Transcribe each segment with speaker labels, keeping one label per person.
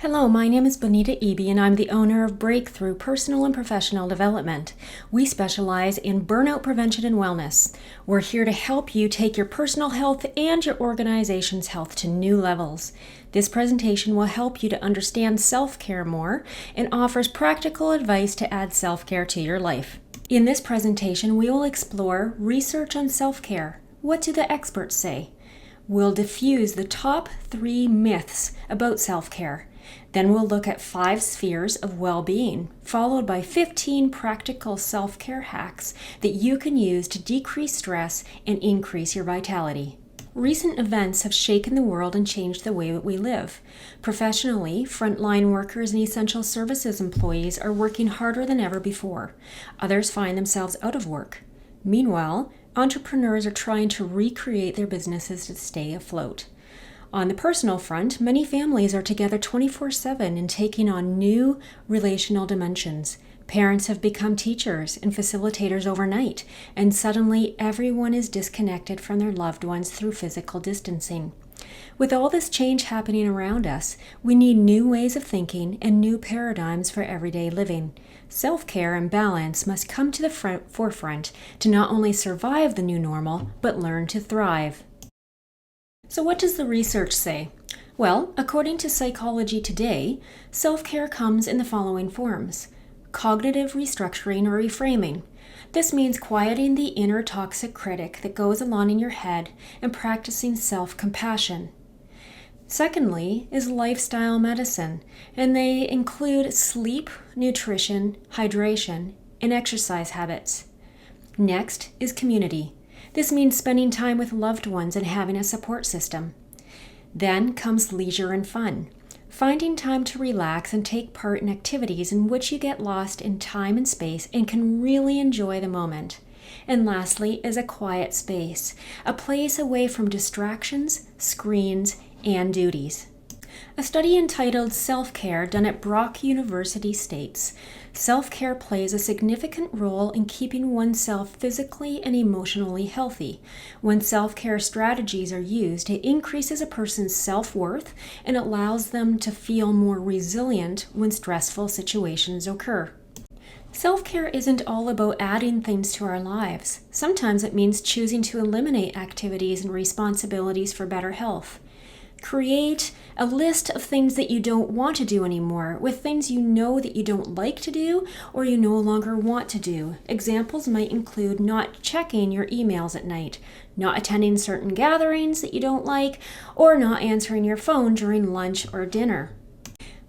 Speaker 1: Hello, my name is Bonita Eby and I'm the owner of Breakthrough Personal and Professional Development. We specialize in burnout prevention and wellness. We're here to help you take your personal health and your organization's health to new levels. This presentation will help you to understand self-care more and offers practical advice to add self-care to your life. In this presentation, we will explore research on self-care. What do the experts say? We'll diffuse the top 3 myths about self-care. Then we'll look at 5 spheres of well-being, followed by 15 practical self-care hacks that you can use to decrease stress and increase your vitality. Recent events have shaken the world and changed the way that we live. Professionally, frontline workers and essential services employees are working harder than ever before. Others find themselves out of work. Meanwhile, entrepreneurs are trying to recreate their businesses to stay afloat. On the personal front, many families are together 24/7 and taking on new relational dimensions. Parents have become teachers and facilitators overnight, and suddenly everyone is disconnected from their loved ones through physical distancing. With all this change happening around us, we need new ways of thinking and new paradigms for everyday living. Self-care and balance must come to the forefront to not only survive the new normal, but learn to thrive. So what does the research say? Well, according to Psychology Today, self-care comes in the following forms. Cognitive restructuring or reframing. This means quieting the inner toxic critic that goes along in your head and practicing self-compassion. Secondly is lifestyle medicine, and they include sleep, nutrition, hydration, and exercise habits. Next is community. This means spending time with loved ones and having a support system. Then comes leisure and fun, finding time to relax and take part in activities in which you get lost in time and space and can really enjoy the moment. And lastly is a quiet space, a place away from distractions, screens, and duties. A study entitled Self-Care done at Brock University states, self-care plays a significant role in keeping oneself physically and emotionally healthy. When self-care strategies are used, it increases a person's self-worth and allows them to feel more resilient when stressful situations occur. Self-care isn't all about adding things to our lives. Sometimes it means choosing to eliminate activities and responsibilities for better health. Create a list of things that you don't want to do anymore, with things you know that you don't like to do or you no longer want to do. Examples might include not checking your emails at night, not attending certain gatherings that you don't like, or not answering your phone during lunch or dinner.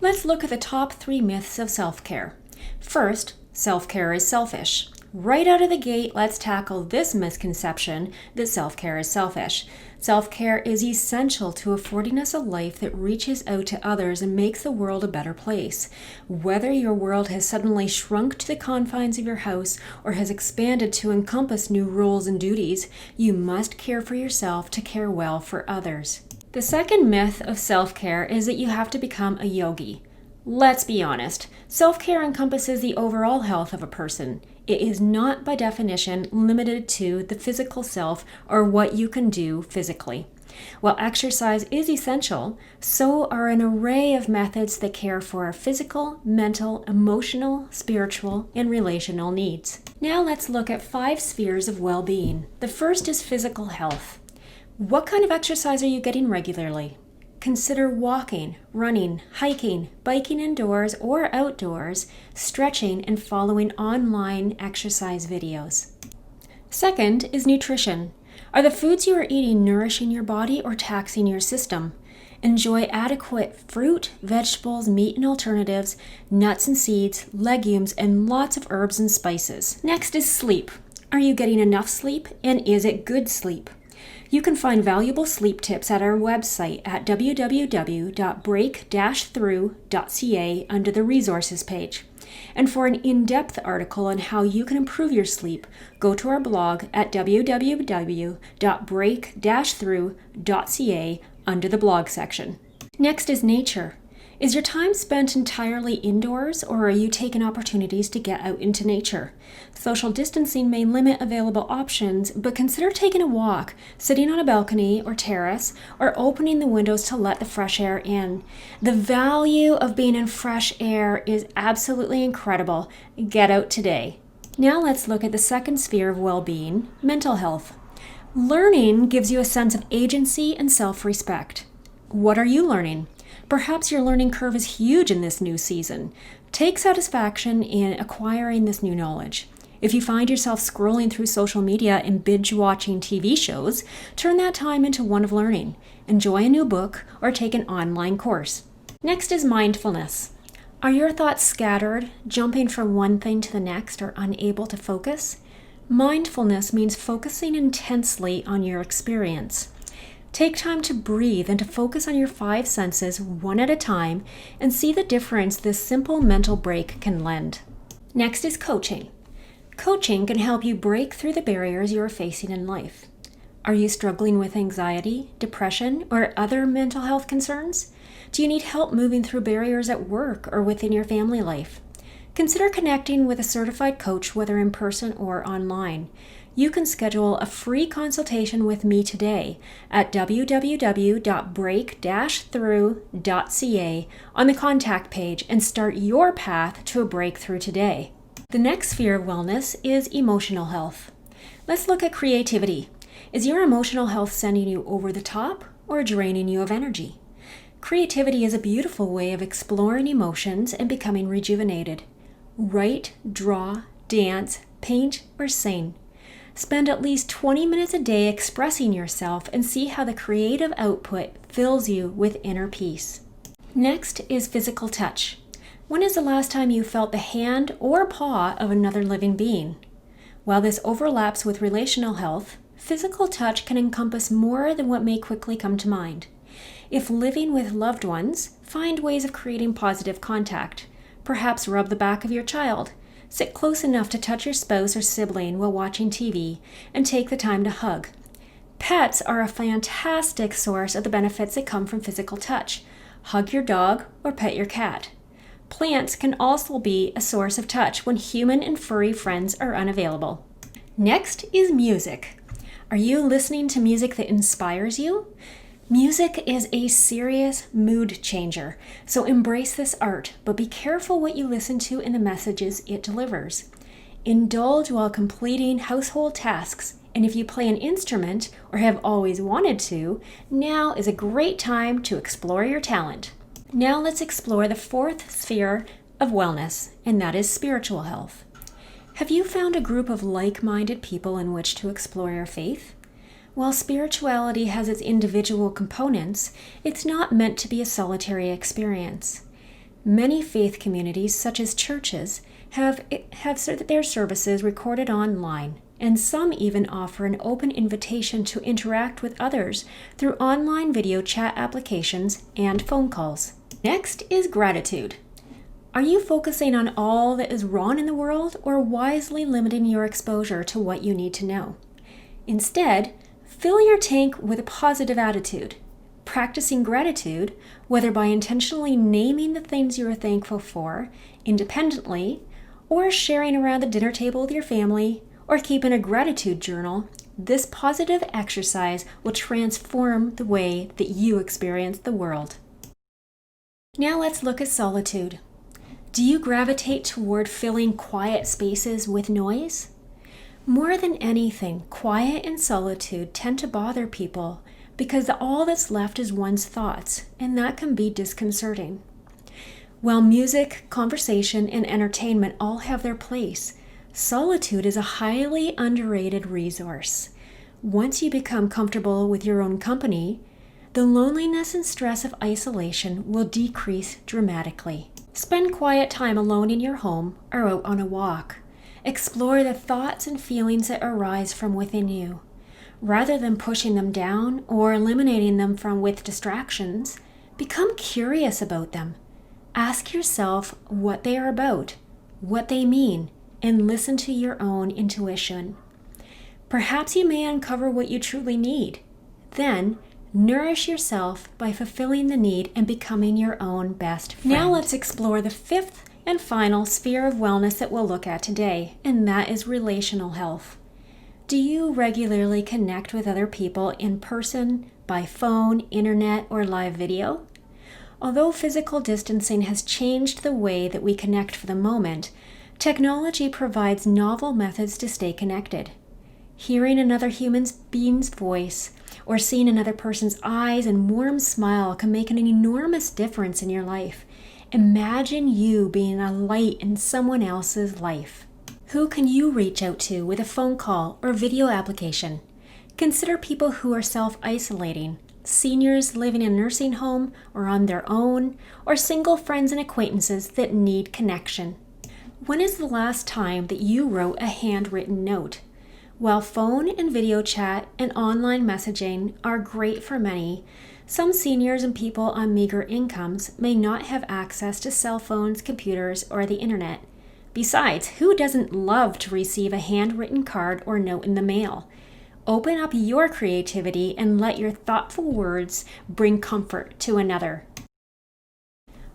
Speaker 1: Let's look at the top 3 myths of self-care. First, self-care is selfish. Right out of the gate, let's tackle this misconception that self-care is selfish. Self-care is essential to affording us a life that reaches out to others and makes the world a better place. Whether your world has suddenly shrunk to the confines of your house or has expanded to encompass new roles and duties, you must care for yourself to care well for others. The second myth of self-care is that you have to become a yogi. Let's be honest, self-care encompasses the overall health of a person. It is not by definition limited to the physical self or what you can do physically. While exercise is essential, so are an array of methods that care for our physical, mental, emotional, spiritual, and relational needs. Now let's look at 5 spheres of well-being. The first is physical health. What kind of exercise are you getting regularly? Consider walking, running, hiking, biking indoors or outdoors, stretching, and following online exercise videos. Second is nutrition. Are the foods you are eating nourishing your body or taxing your system? Enjoy adequate fruit, vegetables, meat and alternatives, nuts and seeds, legumes, and lots of herbs and spices. Next is sleep. Are you getting enough sleep, and is it good sleep? You can find valuable sleep tips at our website at www.break-through.ca under the resources page. And for an in-depth article on how you can improve your sleep, go to our blog at www.break-through.ca under the blog section. Next is nature. Is your time spent entirely indoors, or are you taking opportunities to get out into nature? Social distancing may limit available options, but consider taking a walk, sitting on a balcony or terrace, or opening the windows to let the fresh air in. The value of being in fresh air is absolutely incredible. Get out today. Now let's look at the second sphere of well-being, mental health. Learning gives you a sense of agency and self-respect. What are you learning? Perhaps your learning curve is huge in this new season. Take satisfaction in acquiring this new knowledge. If you find yourself scrolling through social media and binge-watching TV shows, turn that time into one of learning. Enjoy a new book or take an online course. Next is mindfulness. Are your thoughts scattered, jumping from one thing to the next, or unable to focus? Mindfulness means focusing intensely on your experience. Take time to breathe and to focus on your 5 senses one at a time and see the difference this simple mental break can lend. Next is coaching. Coaching can help you break through the barriers you are facing in life. Are you struggling with anxiety, depression, or other mental health concerns? Do you need help moving through barriers at work or within your family life? Consider connecting with a certified coach, whether in person or online. You can schedule a free consultation with me today at www.break-through.ca on the contact page and start your path to a breakthrough today. The next sphere of wellness is emotional health. Let's look at creativity. Is your emotional health sending you over the top or draining you of energy? Creativity is a beautiful way of exploring emotions and becoming rejuvenated. Write, draw, dance, paint, or sing. Spend at least 20 minutes a day expressing yourself and see how the creative output fills you with inner peace. Next is physical touch. When is the last time you felt the hand or paw of another living being? While this overlaps with relational health, physical touch can encompass more than what may quickly come to mind. If living with loved ones, find ways of creating positive contact. Perhaps rub the back of your child. Sit close enough to touch your spouse or sibling while watching TV, and take the time to hug. Pets are a fantastic source of the benefits that come from physical touch. Hug your dog or pet your cat. Plants can also be a source of touch when human and furry friends are unavailable. Next is music. Are you listening to music that inspires you? Music is a serious mood changer, so embrace this art, but be careful what you listen to and the messages it delivers. Indulge while completing household tasks, and if you play an instrument or have always wanted to, now is a great time to explore your talent. Now let's explore the fourth sphere of wellness, and that is spiritual health. Have you found a group of like-minded people in which to explore your faith? While spirituality has its individual components, it's not meant to be a solitary experience. Many faith communities, such as churches, have their services recorded online, and some even offer an open invitation to interact with others through online video chat applications and phone calls. Next is gratitude. Are you focusing on all that is wrong in the world, or wisely limiting your exposure to what you need to know? Instead, fill your tank with a positive attitude. Practicing gratitude, whether by intentionally naming the things you are thankful for independently, or sharing around the dinner table with your family, or keeping a gratitude journal, this positive exercise will transform the way that you experience the world. Now let's look at solitude. Do you gravitate toward filling quiet spaces with noise? More than anything, quiet and solitude tend to bother people because all that's left is one's thoughts, and that can be disconcerting. While music, conversation, and entertainment all have their place, solitude is a highly underrated resource. Once you become comfortable with your own company, the loneliness and stress of isolation will decrease dramatically. Spend quiet time alone in your home or out on a walk. Explore the thoughts and feelings that arise from within you. Rather than pushing them down or eliminating them with distractions, become curious about them. Ask yourself what they are about, what they mean, and listen to your own intuition. Perhaps you may uncover what you truly need. Then, Nourish yourself by fulfilling the need and becoming your own best friend. Now let's explore the fifth and final sphere of wellness that we'll look at today, and that is relational health. Do you regularly connect with other people in person, by phone, internet, or live video? Although physical distancing has changed the way that we connect for the moment, technology provides novel methods to stay connected. Hearing another human being's voice or seeing another person's eyes and warm smile can make an enormous difference in your life. Imagine you being a light in someone else's life. Who can you reach out to with a phone call or video application? Consider people who are self-isolating, seniors living in a nursing home or on their own, or single friends and acquaintances that need connection. When is the last time that you wrote a handwritten note? While phone and video chat and online messaging are great for many, some seniors and people on meager incomes may not have access to cell phones, computers, or the internet. Besides, who doesn't love to receive a handwritten card or note in the mail? Open up your creativity and let your thoughtful words bring comfort to another.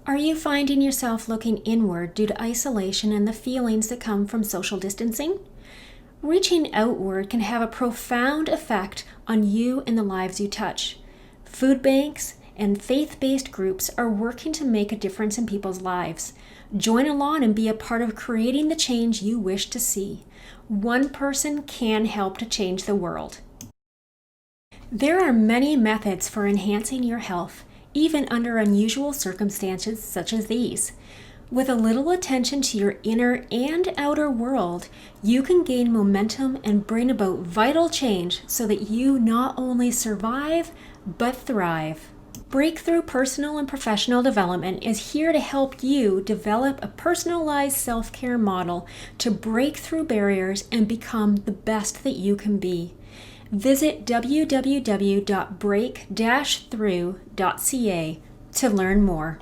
Speaker 1: Are you finding yourself looking inward due to isolation and the feelings that come from social distancing? Reaching outward can have a profound effect on you and the lives you touch. Food banks and faith-based groups are working to make a difference in people's lives. Join along and be a part of creating the change you wish to see. One person can help to change the world. There are many methods for enhancing your health, even under unusual circumstances such as these. With a little attention to your inner and outer world, you can gain momentum and bring about vital change so that you not only survive, but thrive. Breakthrough Personal and Professional Development is here to help you develop a personalized self-care model to break through barriers and become the best that you can be. Visit www.break-through.ca to learn more.